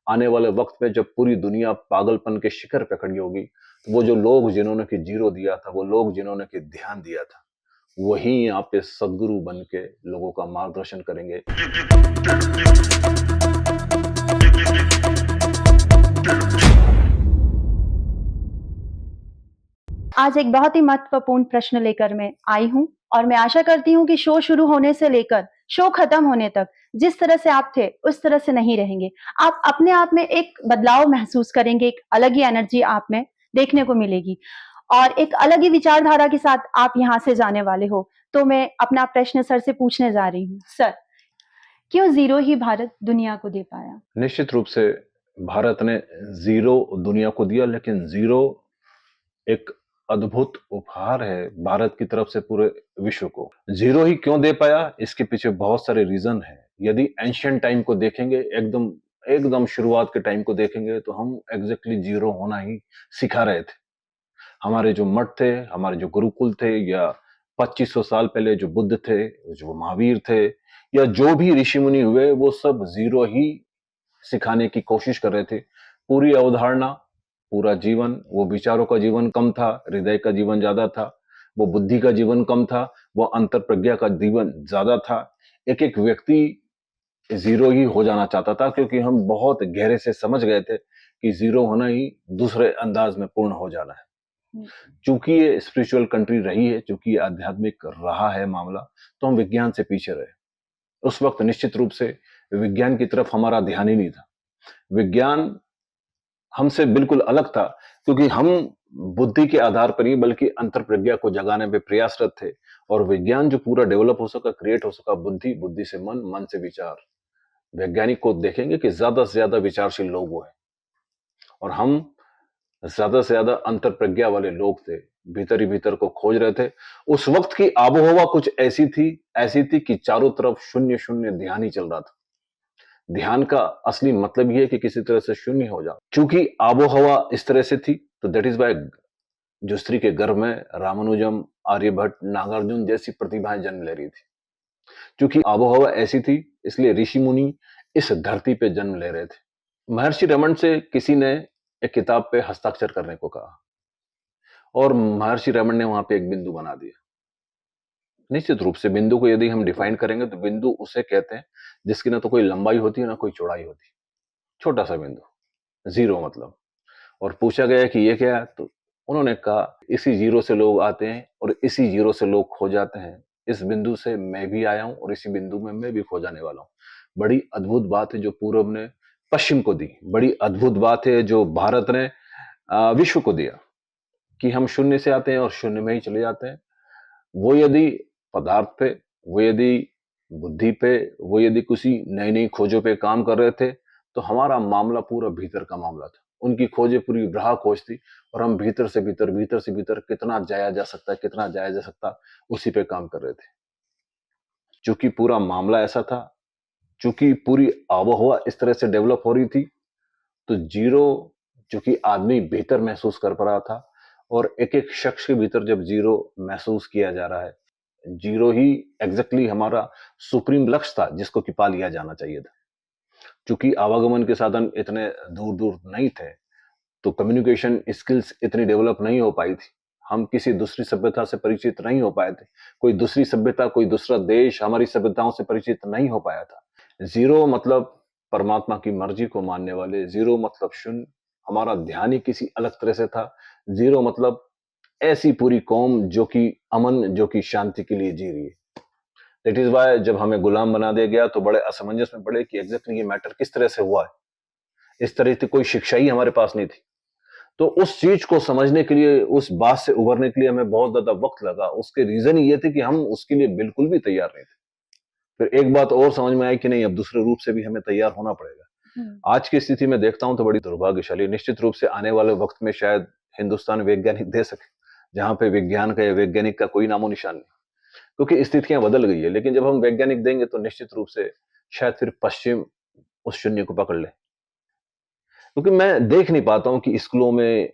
आने वाले वक्त में जब पूरी दुनिया पागलपन के शिखर पे खड़ी होगी, तो वो जो लोग जिन्होंने कि जीरो दिया था, वो लोग जिन्होंने कि ध्यान दिया था, वही यहाँ पे सदगुरु बन के लोगों का मार्गदर्शन करेंगे। आज एक बहुत ही महत्वपूर्ण प्रश्न लेकर मैं आई हूँ और मैं आशा करती हूँ कि शो शुरू होने से लेकर शो खत्म होने तक जिस तरह से आप थे उस तरह से नहीं रहेंगे। आप अपने आप में एक बदलाव महसूस करेंगे, एक अलग ही एनर्जी आप में देखने को मिलेगी और एक अलग ही विचारधारा के साथ आप यहाँ से जाने वाले हो। तो मैं अपना प्रश्न सर से पूछने जा रही हूँ। सर, क्यों जीरो ही भारत दुनिया को दे पाया? निश्चित रूप से भारत ने जीरो दुनिया को दिया, लेकिन जीरो एक अद्भुत उपहार है भारत की तरफ से पूरे विश्व को। जीरो ही क्यों दे पाया, इसके पीछे बहुत सारे रीजन हैं। यदि एंशियंट टाइम को देखेंगे, एकदम एकदम शुरुआत के टाइम को देखेंगे, तो हम एग्जैक्टली जीरो होना ही सिखा रहे थे। हमारे जो मठ थे, हमारे जो गुरुकुल थे, या 2500 साल पहले जो बुद्ध थे, जो महावीर थे, या जो भी ऋषि मुनि हुए, वो सब जीरो ही सिखाने की कोशिश कर रहे थे। पूरी अवधारणा, पूरा जीवन, वो विचारों का जीवन कम था, हृदय का जीवन ज्यादा था। वो बुद्धि का जीवन कम था, वो अंतर प्रज्ञा का जीवन ज्यादा था। एक एक व्यक्ति जीरो ही हो जाना चाहता था, क्योंकि हम बहुत गहरे से समझ गए थे कि जीरो होना ही दूसरे अंदाज में पूर्ण हो जाना है। चूंकि ये स्पिरिचुअल कंट्री रही है, चूंकि ये आध्यात्मिक रहा है मामला, तो हम विज्ञान से पीछे रहे। उस वक्त निश्चित रूप से विज्ञान की तरफ हमारा ध्यान ही नहीं था। विज्ञान हमसे बिल्कुल अलग था, क्योंकि हम बुद्धि के आधार पर ही बल्कि अंतर प्रज्ञा को जगाने पे प्रयासरत थे। और विज्ञान जो पूरा डेवलप हो सका, क्रिएट हो सका, बुद्धि, बुद्धि से मन, मन से विचार। वैज्ञानिक को देखेंगे कि ज्यादा से ज्यादा विचारशील लोग वो हैं, और हम ज्यादा से ज्यादा अंतर प्रज्ञा वाले लोग थे, भीतर ही भीतर को खोज रहे थे। उस वक्त की आबोहवा कुछ ऐसी थी कि चारों तरफ शून्य शून्य ध्यान ही चल रहा था। ध्यान का असली मतलब ये है कि किसी तरह से शून्य हो जाओ। चूंकि आबोहवा इस तरह से थी, तो दैट इज वाई जो स्त्री के गर्भ में रामानुजम, आर्यभट्ट, नागार्जुन जैसी प्रतिभाएं जन्म ले रही थी। क्योंकि आबोहवा ऐसी थी, इसलिए ऋषि मुनि इस धरती पे जन्म ले रहे थे। महर्षि रमन से किसी ने एक किताब पे हस्ताक्षर करने को कहा, और महर्षि रमन ने वहां पे एक बिंदु बना दिया। निश्चित रूप से बिंदु को यदि हम डिफाइन करेंगे, तो बिंदु उसे कहते हैं जिसकी ना तो कोई लंबाई होती है, ना कोई चौड़ाई होती। छोटा सा बिंदु, जीरो मतलब। और पूछा गया कि ये क्या है, तो उन्होंने कहा इसी जीरो से लोग आते हैं और इसी जीरो से लोग खो जाते हैं। इस बिंदु से मैं भी आया हूं और इसी बिंदु में मैं भी खो जाने वाला हूं। बड़ी अद्भुत बात है जो पूर्व ने पश्चिम को दी। बड़ी अद्भुत बात है जो भारत ने विश्व को दिया, कि हम शून्य से आते हैं और शून्य में ही चले जाते हैं। वो यदि पदार्थ पे, वो यदि बुद्धि पे, वो यदि किसी नई नई खोजों पे काम कर रहे थे, तो हमारा मामला पूरा भीतर का मामला था। उनकी खोजें पूरी ब्रहा खोज थी, और हम भीतर से भीतर कितना जाया जा सकता है, कितना जाया जा सकता, उसी पे काम कर रहे थे। चूंकि पूरा मामला ऐसा था, चूंकि पूरी आबोहवा इस तरह से डेवलप हो रही थी, तो जीरो चूंकि आदमी भीतर महसूस कर पा रहा था, और एक एक शख्स के भीतर जब जीरो महसूस किया जा रहा है, जीरो ही एग्जैक्टली हमारा सुप्रीम लक्ष्य था, जिसको कि पा लिया जाना चाहिए था। चूंकि आवागमन के साधन इतने दूर दूर नहीं थे, तो कम्युनिकेशन स्किल्स इतनी डेवलप नहीं हो पाई थी। हम किसी दूसरी सभ्यता से परिचित नहीं हो पाए थे। कोई दूसरी सभ्यता, कोई दूसरा देश हमारी सभ्यताओं से परिचित नहीं हो पाया था। जीरो मतलब परमात्मा की मर्जी को मानने वाले, जीरो मतलब शून्य। हमारा ध्यान ही किसी अलग तरह से था। जीरो मतलब ऐसी पूरी कौम जो कि अमन, जो कि शांति के लिए जी रही है। दैट इज वाई जब हमें गुलाम बना दिया गया, तो बड़े असमंजस में पड़े कि एग्जैक्टली ये मैटर किस तरह से हुआ है। इस तरह की कोई शिक्षा ही हमारे पास नहीं थी। तो उस चीज को समझने के लिए, उस बात से उभरने के लिए हमें बहुत ज्यादा वक्त लगा। उसके रीजन ये थे कि हम उसके लिए बिल्कुल भी तैयार नहीं थे। फिर एक बात और समझ में आई कि नहीं, अब दूसरे रूप से भी हमें तैयार होना पड़ेगा। आज की स्थिति में देखता हूं तो बड़ी दुर्भाग्यशाली। निश्चित रूप से आने वाले वक्त में शायद हिंदुस्तान वैज्ञानिक दे सके, जहां पे विज्ञान का या वैज्ञानिक का कोई नामो निशान नहीं, क्योंकि स्थितियां बदल गई है। लेकिन जब हम वैज्ञानिक देंगे, तो निश्चित रूप से शायद फिर पश्चिम उस शून्य को पकड़ ले। क्योंकि मैं देख नहीं पाता हूं कि स्कूलों में,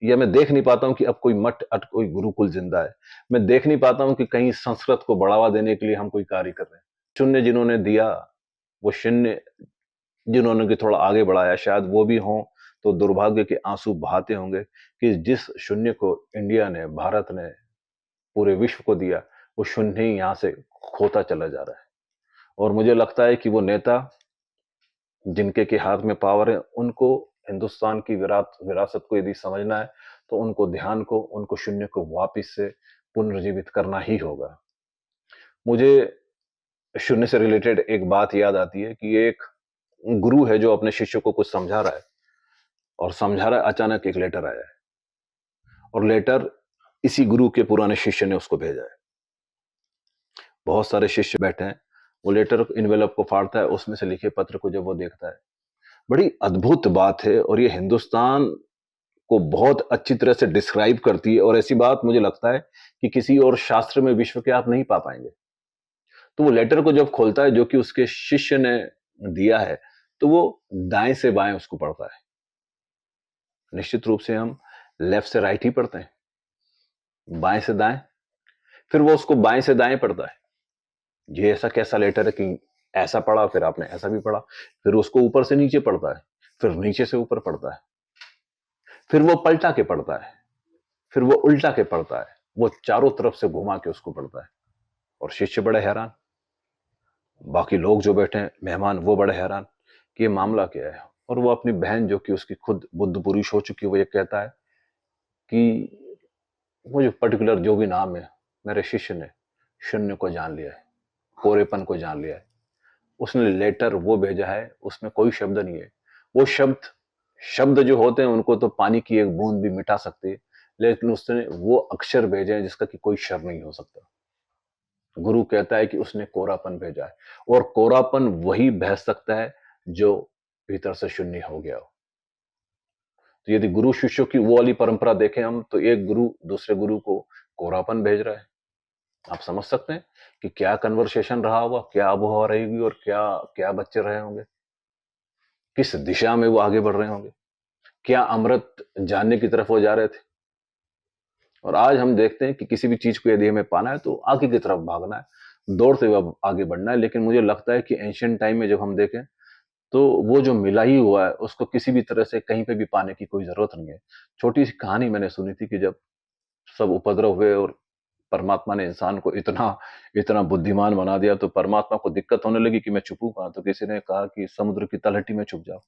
या मैं देख नहीं पाता हूं कि अब कोई मठ, अट कोई गुरुकुल जिंदा है। मैं देख नहीं पाता हूं कि कहीं संस्कृत को बढ़ावा देने के लिए हम कोई कार्य कर रहे हैं। शून्य जिन्होंने दिया, वो शून्य जिन्होंने कि थोड़ा आगे बढ़ाया, शायद वो भी हों तो दुर्भाग्य के आंसू बहाते होंगे कि जिस शून्य को इंडिया ने, भारत ने पूरे विश्व को दिया, वो शून्य ही यहाँ से खोता चला जा रहा है। और मुझे लगता है कि वो नेता जिनके के हाथ में पावर है, उनको हिंदुस्तान की विरासत को यदि समझना है तो उनको ध्यान को, उनको शून्य को वापिस से पुनर्जीवित करना ही होगा। मुझे शून्य से रिलेटेड एक बात याद आती है कि एक गुरु है जो अपने शिष्य को कुछ समझा रहा है, और समझा रहा है, अचानक एक लेटर आया है, और लेटर इसी गुरु के पुराने शिष्य ने उसको भेजा है। बहुत सारे शिष्य बैठे हैं, वो लेटर इनवेलप को फाड़ता है, उसमें से लिखे पत्र को जब वो देखता है, बड़ी अद्भुत बात है, और ये हिंदुस्तान को बहुत अच्छी तरह से डिस्क्राइब करती है। और ऐसी बात मुझे लगता है कि किसी और शास्त्र में विश्व के आप नहीं पा पाएंगे। तो वो लेटर को जब खोलता है जो कि उसके शिष्य ने दिया है, तो वो दाएं से बाएं उसको पढ़ता है। निश्चित रूप से हम लेफ्ट से राइट ही पढ़ते हैं, बाएं से दाएं, फिर वो उसको बाएं से दाएं पढ़ता है। ये ऐसा कैसा लेटर है कि ऐसा पढ़ा, फिर आपने ऐसा भी पढ़ा, फिर उसको ऊपर से नीचे पढ़ता है, फिर नीचे से ऊपर पढ़ता है, फिर वो पलटा के पढ़ता है, फिर वो उल्टा के पढ़ता है, वो चारों तरफ से घुमा के उसको पढ़ता है। और शिष्य बड़े हैरान, बाकी लोग जो बैठे हैं मेहमान, वो बड़े हैरान कि ये मामला क्या है। और वो अपनी बहन जो कि उसकी खुद बुद्ध पुरुष हो चुकी है, वो ये कहता है कि वो जो पर्टिकुलर जो भी नाम है, मेरे शिष्य ने शून्य को जान लिया है, कोरेपन को जान लिया है। उसने लेटर वो भेजा है, उसमें कोई शब्द नहीं है। वो शब्द शब्द जो होते हैं उनको तो पानी की एक बूंद भी मिटा सकती है, लेकिन उसने वो अक्षर भेजे हैं जिसका कि कोई शर नहीं हो सकता। गुरु कहता है कि उसने कोरापन भेजा है, और कोरापन वही भेज सकता है जो भीतर से शून्य हो गया हो। तो यदि गुरु शिष्यों की वो वाली परंपरा देखें हम, तो एक गुरु दूसरे गुरु को कोरापन भेज रहा है। आप समझ सकते हैं कि क्या कन्वर्सेशन रहा होगा, क्या आबोहवा रहेगी, और क्या क्या बच्चे रहे होंगे, किस दिशा में वो आगे बढ़ रहे होंगे, क्या अमृत जानने की तरफ वो जा रहे थे। और आज हम देखते हैं कि किसी भी चीज को यदि हमें पाना है तो आगे की तरफ भागना है, दौड़ते हुए आगे बढ़ना है। लेकिन मुझे लगता है कि एंशियंट टाइम में जब हम देखें तो वो जो मिला ही हुआ है उसको किसी भी तरह से कहीं पे भी पाने की कोई जरूरत नहीं है। छोटी सी कहानी मैंने सुनी थी कि जब सब उपद्रव हुए और परमात्मा ने इंसान को इतना इतना बुद्धिमान बना दिया, तो परमात्मा को दिक्कत होने लगी कि मैं छुपूं कहां। तो किसी ने कहा कि समुद्र की तलहटी में छुप जाओ।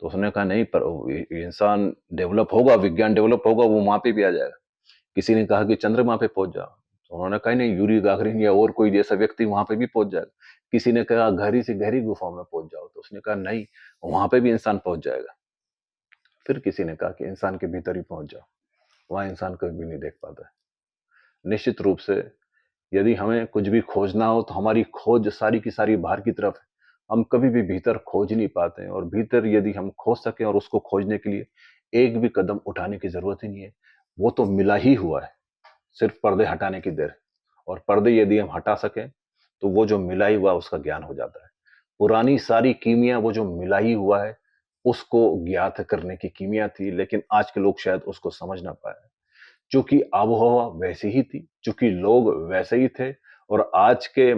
तो उसने कहा नहीं, पर इंसान डेवलप होगा, विज्ञान डेवलप होगा, वो वहां पे भी आ जाएगा। किसी ने कहा कि चंद्रमा पे पहुंच जाओ। तो उन्होंने कहा नहीं, यूरी गागरिन या और कोई जैसा व्यक्ति वहां पे भी पहुंच जाएगा। किसी ने कहा गहरी से गहरी गुफाओं में पहुंच जाओ। तो उसने कहा नहीं, वहां पे भी इंसान पहुंच जाएगा। फिर किसी ने कहा कि इंसान के भीतर ही पहुंच जाओ, वहां इंसान कभी भी नहीं देख पाता है। निश्चित रूप से यदि हमें कुछ भी खोजना हो तो हमारी खोज सारी की सारी बाहर की तरफ है, हम कभी भी भीतर खोज नहीं पाते हैं। और भीतर यदि हम खोज सकें, और उसको खोजने के लिए एक भी कदम उठाने की जरूरत ही नहीं है, वो तो मिला ही हुआ है, सिर्फ पर्दे हटाने की देर है। और पर्दे यदि हम हटा सकें तो वो जो मिला ही हुआ उसका ज्ञान हो जाता है। पुरानी सारी कीमिया वो जो मिला ही हुआ है उसको ज्ञात करने की कीमिया थी, लेकिन आज के लोग शायद उसको समझ ना पाए। चूंकि आबोहवा वैसी ही थी, चूंकि लोग वैसे ही थे, और आज के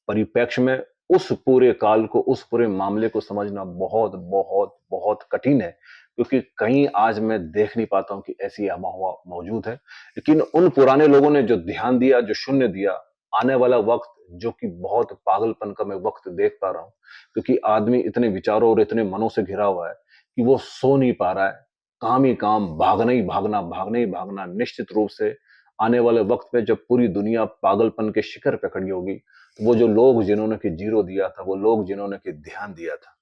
परिप्रेक्ष्य में उस पूरे काल को, उस पूरे मामले को समझना बहुत बहुत बहुत कठिन है। क्योंकि कहीं आज मैं देख नहीं पाता हूं कि ऐसी आबोहवा मौजूद है। लेकिन उन पुराने लोगों ने जो ध्यान दिया, जो शून्य दिया, आने वाला वक्त जो कि बहुत पागलपन का मैं वक्त देख पा रहा हूं, क्योंकि आदमी इतने विचारों और इतने मनों से घिरा हुआ है कि वो सो नहीं पा रहा है। काम ही काम, भागना ही भागना, भागना ही भागना। निश्चित रूप से आने वाले वक्त में जब पूरी दुनिया पागलपन के शिखर पे खड़ी होगी, तो वो जो लोग जिन्होंने कि जीरो दिया था, वो लोग जिन्होंने कि ध्यान दिया था,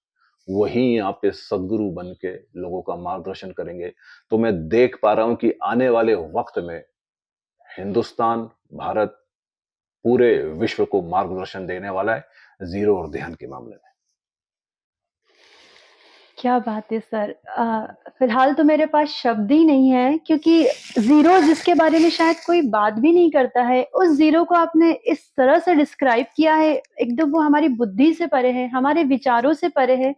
वही यहाँ पे सदगुरु बन के लोगों का मार्गदर्शन करेंगे। तो मैं देख पा रहा हूं कि आने वाले वक्त में हिंदुस्तान, भारत पूरे विश्व को मार्गदर्शन देने वाला है, जीरो और ध्यान के मामले में। क्या बात है सर। फिलहाल तो मेरे पास शब्द ही नहीं है, क्योंकि जीरो जिसके बारे में शायद कोई बात भी नहीं करता है, उस जीरो को आपने इस तरह से डिस्क्राइब किया है, एकदम वो हमारी बुद्धि से परे है, हमारे विचारों से परे है।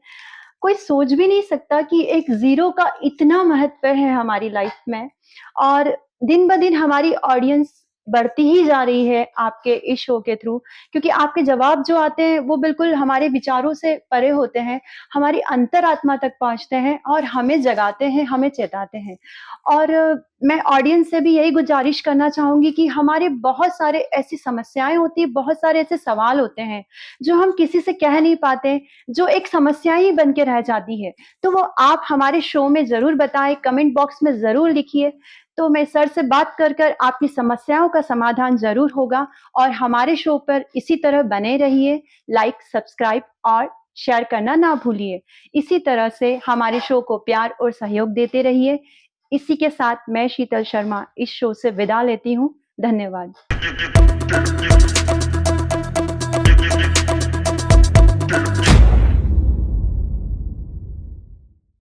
कोई सोच भी नहीं सकता कि एक जीरो का इतना महत्व है हमारी लाइफ में। और दिन ब दिन हमारी ऑडियंस बढ़ती ही जा रही है आपके इस शो के थ्रू, क्योंकि आपके जवाब जो आते हैं वो बिल्कुल हमारे विचारों से परे होते हैं, हमारी अंतरात्मा तक पहुँचते हैं और हमें जगाते हैं, हमें चेताते हैं। और मैं ऑडियंस से भी यही गुज़ारिश करना चाहूँगी कि हमारे बहुत सारे ऐसी समस्याएँ होती हैं, बहुत सारे ऐसे सवाल होते हैं, जो हम किसी से कह नहीं पाते, जो एक समस्या ही बन के रह जाती है। तो वो आप हमारे शो में ज़रूर बताएँ, कमेंट बॉक्स में ज़रूर लिखिए। तो मैं सर से बात कर आपकी समस्याओं का समाधान ज़रूर होगा और हमारे शो पर इसी तरह बने रहिए, लाइक, सब्सक्राइब और शेयर करना ना भूलिए। इसी तरह से हमारे शो को प्यार और सहयोग देते रहिए। इसी के साथ मैं शीतल शर्मा इस शो से विदा लेती हूँ। धन्यवाद।